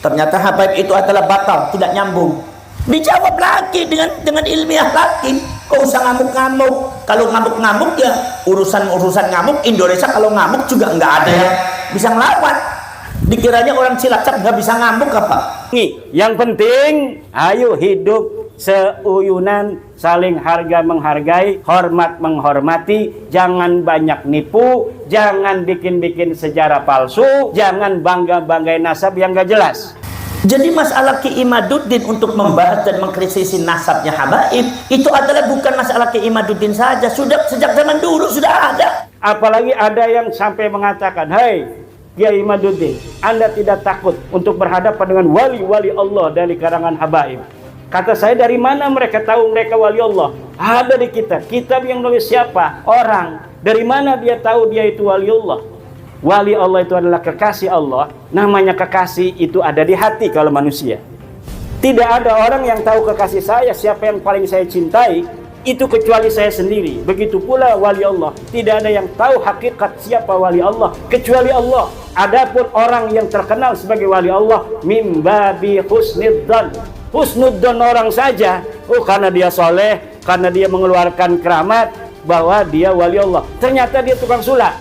Ternyata habaib itu adalah batal, tidak nyambung. Dijawab lagi dengan ilmiah lagi. Kau usah ngamuk-ngamuk. Kalau ngamuk-ngamuk ya urusan ngamuk. Indonesia kalau ngamuk juga nggak ada yang bisa ngelawan. Dikiranya orang Cilacap nggak bisa ngamuk apa? Yang penting, ayo hidup seuyunan, saling harga menghargai, hormat menghormati, jangan banyak nipu, jangan bikin-bikin sejarah palsu, jangan bangga-banggain nasab yang gak jelas. Jadi masalah Ki Imaduddin untuk membahas dan mengkritisi nasabnya habaib itu adalah bukan masalah Ki Imaduddin saja, sudah sejak zaman dulu sudah ada. Apalagi ada yang sampai mengatakan, "Hai Kiai Imaduddin, Anda tidak takut untuk berhadapan dengan wali-wali Allah dari karangan habaib?" Kata saya, dari mana mereka tahu mereka wali Allah? Ada di kitab. Kitab yang nulis siapa? Orang. Dari mana dia tahu dia itu wali Allah? Wali Allah itu adalah kekasih Allah. Namanya kekasih itu ada di hati kalau manusia. Tidak ada orang yang tahu kekasih saya, siapa yang paling saya cintai, itu kecuali saya sendiri. Begitu pula wali Allah. Tidak ada yang tahu hakikat siapa wali Allah kecuali Allah. Adapun orang yang terkenal sebagai wali Allah, mim babi husnidzan. Husnudzon orang saja, karena dia soleh, karena dia mengeluarkan keramat, bahwa dia wali Allah. Ternyata dia tukang sulap.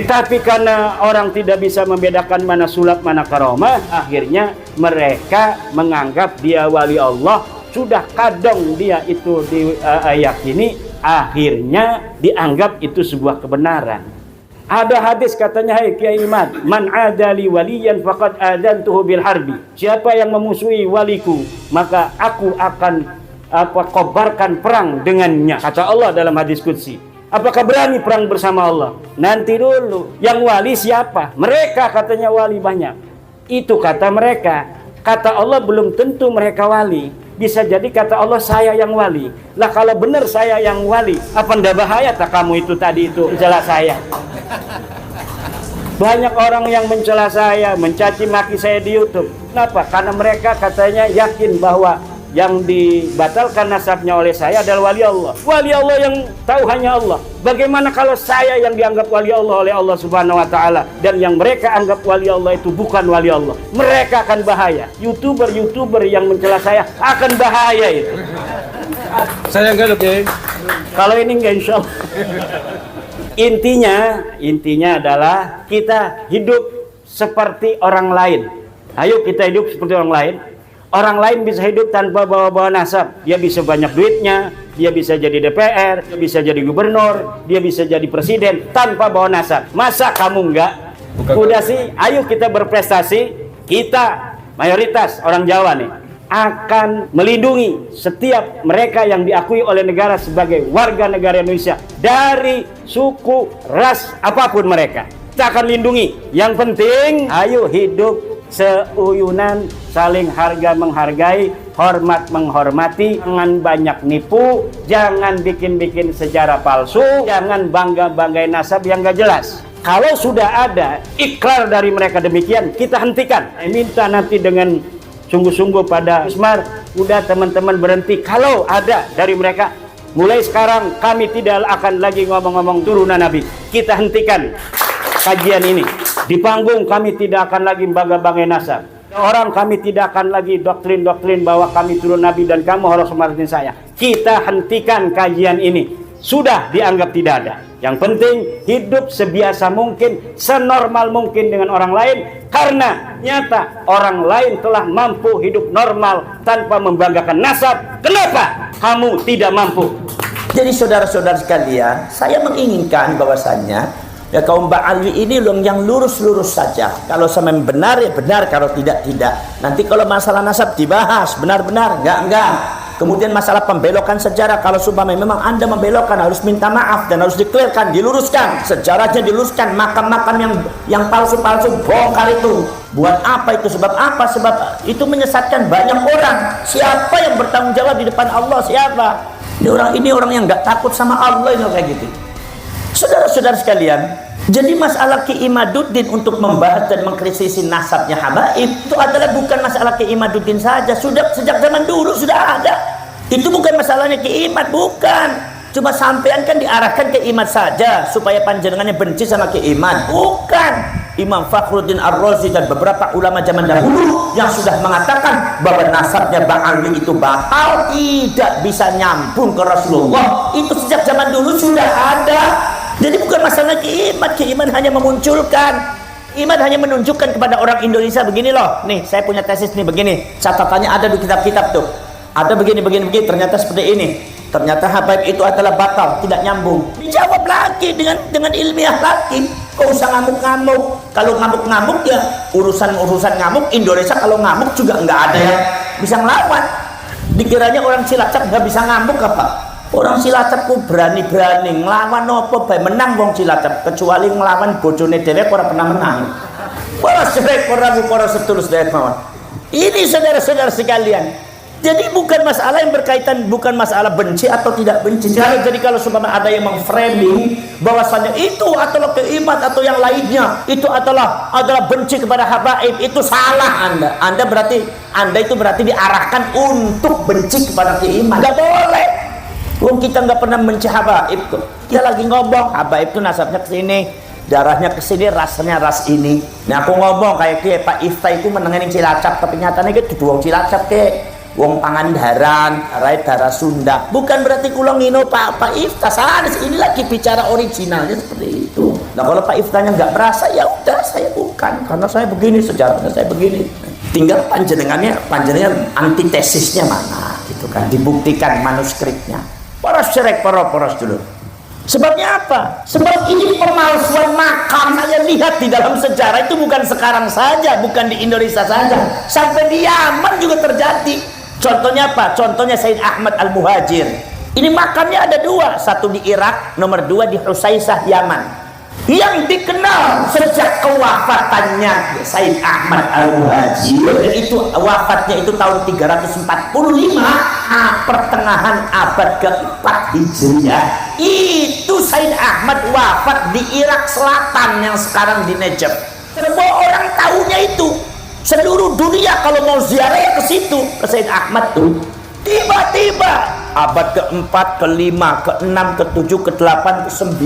Tapi karena orang tidak bisa membedakan mana sulap mana karomah, akhirnya mereka menganggap dia wali Allah. Sudah kadang dia itu diyakini, akhirnya dianggap itu sebuah kebenaran. Ada hadis katanya, "Hai Kiai Imad, man adali waliyan faqad adantuhu bil harbi." Siapa yang memusuhi waliku, maka aku akan kobarkan perang dengannya, kata Allah dalam hadis qudsi. Apakah berani perang bersama Allah? Nanti dulu. Yang wali siapa? Mereka katanya wali banyak. Itu kata mereka. Kata Allah belum tentu mereka wali. Bisa jadi kata Allah saya yang wali. Lah kalau benar saya yang wali, apa ndak bahaya tak kamu itu tadi itu mencela saya? Banyak orang yang mencela saya, mencaci maki saya di YouTube. Kenapa? Karena mereka katanya yakin bahwa yang dibatalkan nasabnya oleh saya adalah wali Allah. Wali Allah yang tahu hanya Allah. Bagaimana kalau saya yang dianggap wali Allah oleh Allah Subhanahu wa taala dan yang mereka anggap wali Allah itu bukan wali Allah? Mereka akan bahaya. YouTuber yang mencela saya akan bahaya itu. Saya enggak, oke. Kalau ini enggak, insya Allah. Intinya adalah kita hidup seperti orang lain. Ayo kita hidup seperti orang lain. Orang lain bisa hidup tanpa bawa-bawa nasab. Dia bisa banyak duitnya, dia bisa jadi DPR, dia bisa jadi gubernur, dia bisa jadi presiden tanpa bawa nasab. Masa kamu enggak? Udah sih, ayo kita berprestasi. Kita mayoritas orang Jawa nih akan melindungi setiap mereka yang diakui oleh negara sebagai warga negara Indonesia dari suku, ras apapun mereka. Kita akan lindungi. Yang penting ayo hidup seuyunan, saling harga menghargai, hormat menghormati, jangan banyak nipu, jangan bikin-bikin sejarah palsu, jangan bangga-banggain nasab yang gak jelas. Kalau sudah ada ikrar dari mereka demikian, kita hentikan. Minta nanti dengan sungguh-sungguh pada Usmar, udah teman-teman berhenti. Kalau ada dari mereka, mulai sekarang kami tidak akan lagi ngomong-ngomong turunan Nabi. Kita hentikan kajian ini. Di panggung kami tidak akan lagi bangga-banggain nasab. Orang kami tidak akan lagi doktrin-doktrin bahwa kami turun Nabi dan kamu harus hormatin saya. Kita hentikan kajian ini. Sudah dianggap tidak ada. Yang penting hidup sebiasa mungkin, senormal mungkin dengan orang lain. Karena nyata orang lain telah mampu hidup normal tanpa membanggakan nasab. Kenapa kamu tidak mampu? Jadi saudara-saudara sekalian, saya menginginkan bahwasannya ya kaum Ba'alwi ini yang lurus-lurus saja. Kalau sama benar ya benar, kalau tidak tidak. Nanti kalau masalah nasab dibahas benar-benar, enggak. Kemudian masalah pembelokan sejarah, kalau supaya memang Anda membelokkan harus minta maaf dan harus dikelirkan, diluruskan, sejarahnya diluruskan. Makam-makam yang palsu-palsu bongkar itu. Buat apa itu? Sebab apa? Sebab itu menyesatkan banyak orang. Siapa yang bertanggung jawab di depan Allah? Siapa? Ini orang yang nggak takut sama Allah itu kayak gitu. Saudara-saudara sekalian, jadi masalah Ki Imaduddin untuk membahas dan mengkritisi nasabnya habaib itu adalah bukan masalah Ki Imaduddin saja, sudah sejak zaman dulu sudah ada. Itu bukan masalahnya Ki Imad, bukan. Cuma sampean kan diarahkan ke iman saja supaya panjenengannya benci sama ke iman. Bukan. Imam Fakhruddin Ar-Razi dan beberapa ulama zaman dahulu yang sudah mengatakan bahwa nasabnya Ba'alwi itu batal, tidak bisa nyambung ke Rasulullah. Itu sejak zaman dulu sudah ada. Jadi bukan masalah keiman. Keiman hanya memunculkan. Iman hanya menunjukkan kepada orang Indonesia begini loh. Nih, saya punya tesis nih begini. Catatannya ada di kitab-kitab tuh. Ada begini, ternyata seperti ini. Ternyata habaib itu adalah batal, tidak nyambung. Dijawab lagi dengan ilmiah lagi. Kok usah ngamuk-ngamuk. Kalau ngamuk-ngamuk ya urusan ngamuk. Indonesia kalau ngamuk juga nggak ada yang bisa ngelawan. Dikiranya orang Cilacap nggak bisa ngamuk apa? Orang Cilacap ku berani-berani ngelawan apa bae menang wong Cilacap, kecuali ngelawan bojone dhewe ora pernah menang. Para sedherek para sedulur sedherek mawon. Ini saudara-saudara sekalian. Jadi bukan masalah yang berkaitan, bukan masalah benci atau tidak benci. Jadi kalau sumpama ada yang mengframing bahwasanya itu adalah keiman atau yang lainnya itu adalah benci kepada habaib, itu salah Anda. Anda itu berarti diarahkan untuk benci kepada keiman. Gak boleh. Wong kita nggak pernah benci habaib kok. Kita lagi ngomong habaib itu nasabnya ke sini, darahnya ke sini, rasanya ras ini. Nah aku ngomong kayak dia Pak Ifta itu menengani Cilacap, tapi nyatanya gitu wong Cilacap ke wong Pangandaran, darah Sunda. Bukan berarti kulo ngino Pak Ifta sana. Ini lagi bicara originalnya seperti itu. Nah kalau Pak Iftanya nggak merasa, ya udah saya bukan, karena saya begini, sejarahnya saya begini. Tinggal panjenengan antitesisnya mana, gitu kan? Dibuktikan manuskripnya. Para syarek, para dulu. Sebabnya apa? Sebab ini pemalsuan makam. Saya lihat di dalam sejarah itu bukan sekarang saja, bukan di Indonesia saja, sampai di Yaman juga terjadi. Contohnya apa? Contohnya Said Ahmad Al-Muhajir. Ini makamnya ada dua, satu di Irak, nomor dua di Husaisah, Yaman. Yang dikenal sejak kewafatannya Said Ahmad Al-Muhajir, itu wafatnya itu tahun 345, pertengahan abad ke-4 Hijriah. Itu Said Ahmad wafat di Irak Selatan yang sekarang di Najaf. Semua orang tahunya itu. Seluruh dunia kalau mau ziarah ke situ, ke Said Ahmad tuh. Tiba-tiba abad ke-4, ke-5, ke-6, ke-7, ke-8, ke-9,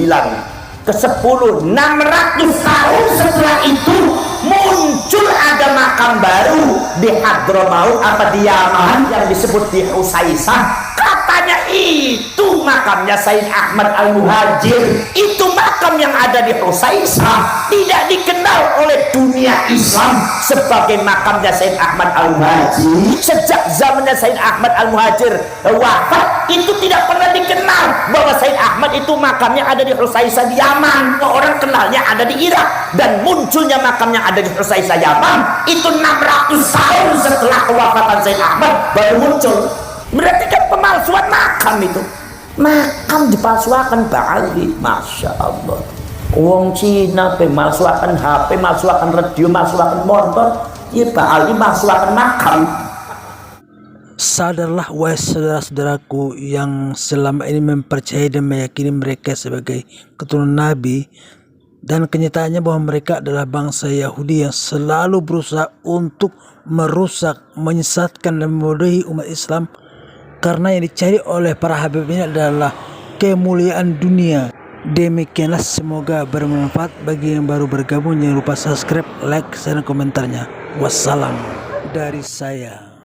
ke-10, 600 tahun setelah itu muncul ada makam baru di Hadramaut apa di Yaman yang disebut di Husaisah. Katanya itu makamnya Said Ahmad Al-Muhajir. Itu makam yang ada di Husaisah tidak dikenal oleh dunia Islam sebagai makamnya Said Ahmad Al-Muhajir. Sejak zamannya Said Ahmad Al-Muhajir wafat, itu tidak pernah dikenal bahwa Said Ahmad itu makamnya ada di Husaisah di Yaman. Orang kenalnya ada di Irak, dan munculnya makamnya ada di Husaisah Yaman itu 600 tahun setelah kewafatan Said Ahmad baru muncul. Berarti kan pemalsuan makam itu. Makam dipalsuakan Ba'alwi. Masya Allah. Wong Cina pemalsuakan HP, malsuakan radio, malsuakan motor. Ya Ba'alwi malsuakan makam. Sadarlah wahai saudara-saudaraku yang selama ini mempercayai dan meyakini mereka sebagai keturunan Nabi, dan kenyataannya bahwa mereka adalah bangsa Yahudi yang selalu berusaha untuk merusak, menyesatkan dan membodohi umat Islam. Karena yang dicari oleh para habib ini adalah kemuliaan dunia. Demikianlah, semoga bermanfaat bagi yang baru bergabung. Jangan lupa subscribe, like, dan komentarnya. Wassalam dari saya.